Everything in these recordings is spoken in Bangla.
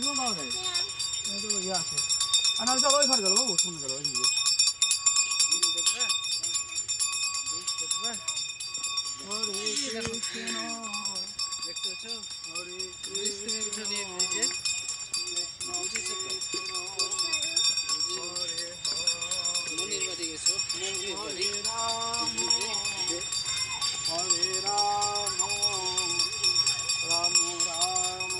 এখনো পাওয়া যায় তো ইয়ে আছে আর না চলো ওই ঘর গেল বাবু শুনে গেল ওইদিকে দেখতে পাচ্ছ ব্রিজ থেকে উঠে নিয়ে যে মনির বাড়ি গেছো মনির বাড়ি হরে রাম রাম রাম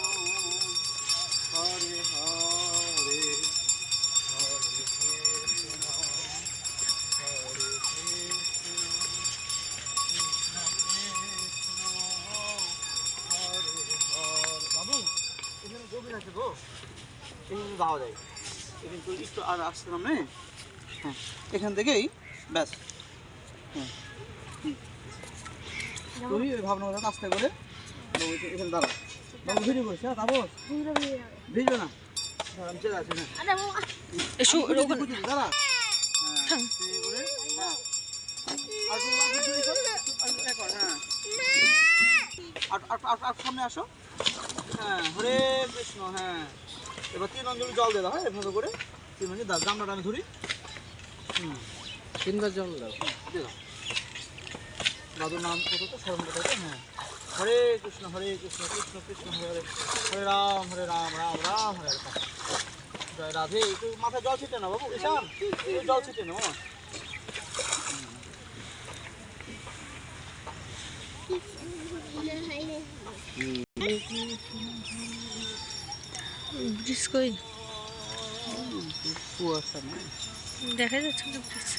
হরে হরে হরে কৃষ্ণ হরে কৃষ্ণ কৃষ্ণ কৃষ্ণ হরে হরে বাবু এখানে গভীর আছে গো এখানে যাওয়া যায় এখানে তো একটু আর আসতে নামে হ্যাঁ এখান থেকেই ব্যাস হ্যাঁ তুই ওই ভাবনা কথা আস্তে করে এখানে দাঁড়া বাবু ভিডিও করছি হ্যাঁ তাবো ভিডিও না আমি চলে আসি না দাঁড়া হ্যাঁ করে হ্যাঁ আর সামনে আসো হ্যাঁ হরে কৃষ্ণ হ্যাঁ এবার 3 অঞ্জলি জল দিয়ে দাও হ্যাঁ এভাবে করে 3 অঞ্জলি জামনাটা আমি ধরি 3বার জল দাও দিয়ে দাও দাদুর নাম কত তো স্মরণ করতে হবে হ্যাঁ হরে কৃষ্ণ কৃষ্ণ কৃষ্ণ হরে হরে রাম রাম রাম হরে হরে জয় রাধে একটু মাথায় জল ছিটে না বাবু ঈশান জল ছিটে না ব্রিজ কই কুয়াশা না দেখা যাচ্ছে না ব্রিজ